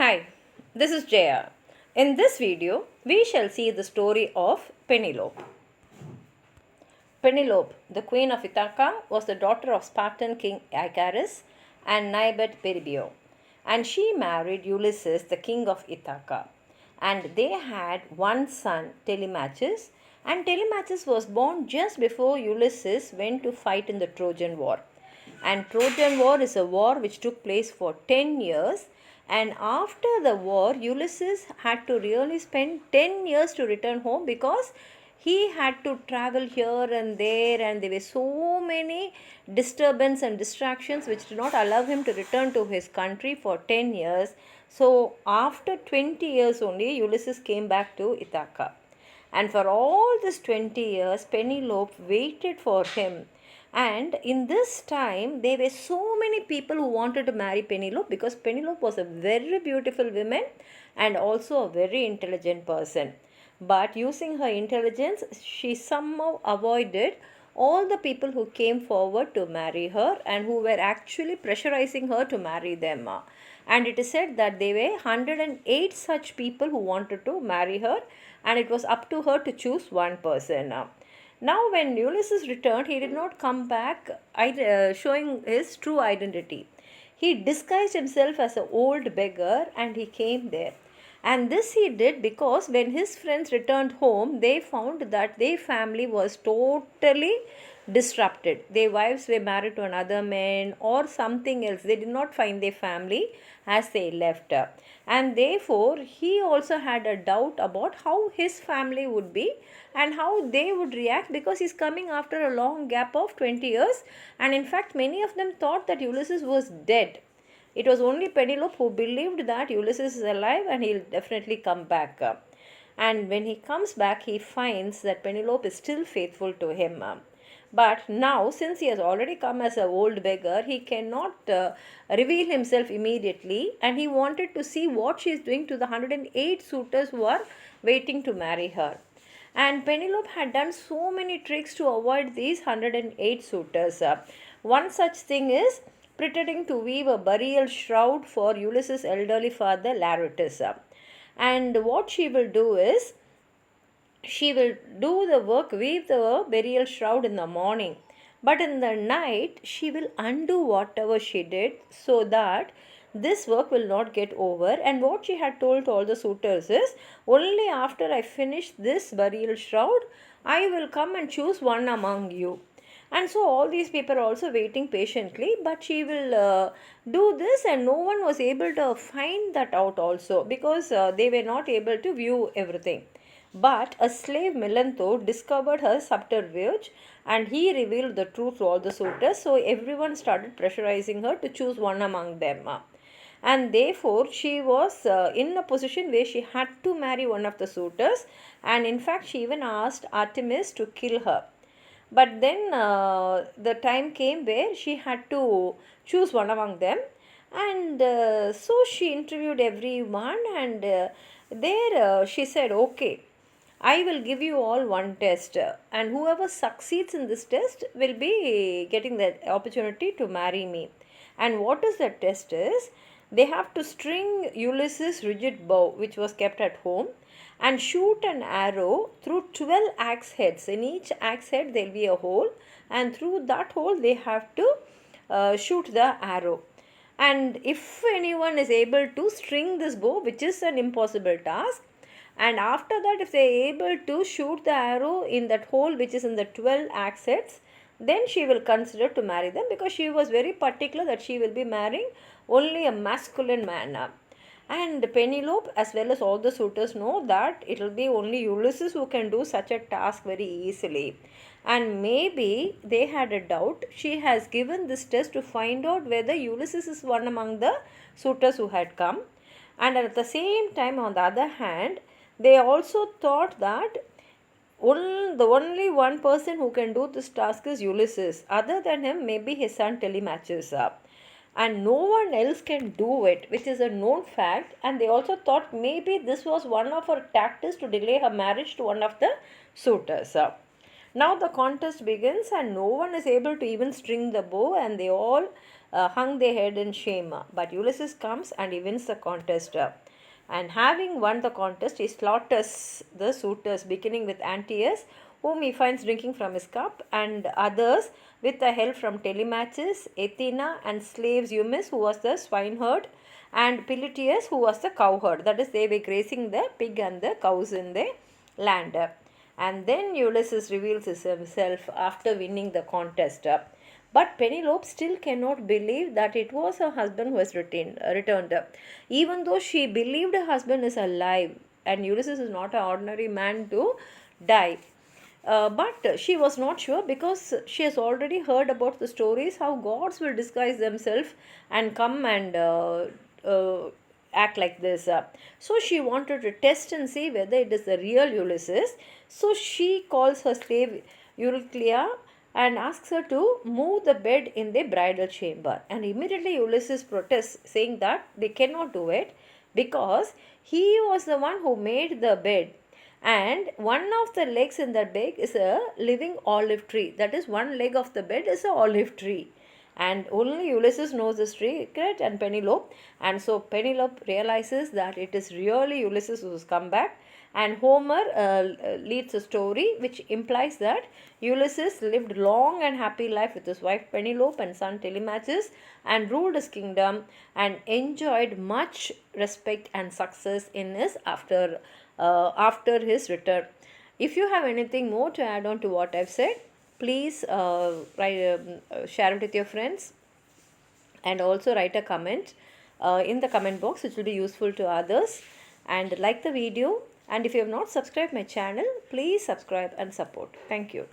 Hi, this is Jaya. In this video, we shall see the story of Penelope. Penelope, the queen of Ithaca, was the daughter of Spartan king Icarus and Naiad Peribio, and she married Ulysses, the king of Ithaca. And they had one son, Telemachus, and Telemachus was born just before Ulysses went to fight in the Trojan War. And Trojan War is a war which took place for 10 years, and after the war Ulysses had to really spend 10 years to return home because he had to travel here and there, and there were so many disturbance and distractions which did not allow him to return to his country for 10 years. So after 20 years only Ulysses came back to Ithaca, and for all this 20 years Penelope waited for him. And in this time, there were so many people who wanted to marry Penelope because Penelope was a very beautiful woman and also a very intelligent person. But using her intelligence, she somehow avoided all the people who came forward to marry her and who were actually pressurizing her to marry them. And it is said that there were 108 such people who wanted to marry her, and it was up to her to choose one person. Now, when Ulysses returned, he did not come back showing his true identity. He disguised himself as an old beggar and he came there. And this he did because when his friends returned home, they found that their family was totally disrupted. Their wives were married to another man or something else. They did not find their family as they left. And therefore, he also had a doubt about how his family would be and how they would react because he's coming after a long gap of 20 years. And in fact, many of them thought that Ulysses was dead. It was only Penelope who believed that Ulysses is alive and he'll definitely come back. And when he comes back, he finds that Penelope is still faithful to him. But now, since he has already come as an old beggar, he cannot reveal himself immediately, and he wanted to see what she is doing to the 108 suitors who are waiting to marry her. And Penelope had done so many tricks to avoid these 108 suitors. One such thing is pretending to weave a burial shroud for Ulysses' elderly father Laertes. And what she will do is, she will do the work, weave the burial shroud in the morning, but in the night she will undo whatever she did so that this work will not get over. And what she had told to all the suitors is, only after I finish this burial shroud, I will come and choose one among you. And so all these people are also waiting patiently, but she will do this, and no one was able to find that out also because they were not able to view everything. But a slave Melantho discovered her subterfuge and he revealed the truth to all the suitors. So everyone started pressurizing her to choose one among them. And therefore, she was in a position where she had to marry one of the suitors. And in fact, she even asked Artemis to kill her. But then the time came where she had to choose one among them. And so she interviewed everyone, and there she said, okay, I will give you all one test, and whoever succeeds in this test will be getting the opportunity to marry me. And what is the test is, they have to string Ulysses' rigid bow, which was kept at home, and shoot an arrow through 12 axe heads. In each axe head there will be a hole, and through that hole they have to shoot the arrow. And if anyone is able to string this bow, which is an impossible task, and after that if they are able to shoot the arrow in that hole which is in the 12 axe heads, then she will consider to marry them, because she was very particular that she will be marrying only a masculine man. And Penelope as well as all the suitors know that it will be only Ulysses who can do such a task very easily. And maybe they had a doubt. She has given this test to find out whether Ulysses is one among the suitors who had come. And at the same time, on the other hand, they also thought that the only one person who can do this task is Ulysses. Other than him, maybe his son Telemachus. And no one else can do it, which is a known fact. And they also thought maybe this was one of her tactics to delay her marriage to one of the suitors. Now the contest begins, and no one is able to even string the bow, and they all hung their head in shame. But Ulysses comes and he wins the contest. And having won the contest, he slaughters the suitors, beginning with Antaeus, whom he finds drinking from his cup, and others with the help from Telemachus, Athena, and slaves Eumaeus, who was the swineherd, and Polyteus, who was the cowherd. That is, they were grazing the pig and the cows in the land. And then Ulysses reveals himself after winning the contest. But Penelope still cannot believe that it was her husband who has returned. Even though she believed her husband is alive, and Ulysses is not an ordinary man to die. But she was not sure because she has already heard about the stories how gods will disguise themselves and come and act like this. So she wanted to test and see whether it is the real Ulysses. So she calls her slave Euryclea and asks her to move the bed in the bridal chamber. And immediately Ulysses protests, saying that they cannot do it because he was the one who made the bed. And one of the legs in that bed is a living olive tree. That is, one leg of the bed is an olive tree. And only Ulysses knows the secret and Penelope. And so Penelope realizes that it is really Ulysses who has come back. And Homer leads a story which implies that Ulysses lived long and happy life with his wife Penelope and son Telemachus, and ruled his kingdom and enjoyed much respect and success in his after his return. If you have anything more to add on to what I've said, please share it with your friends, and also write a comment in the comment box, which will be useful to others, and like the video. And if you have not subscribed my channel, please subscribe and support. Thank you.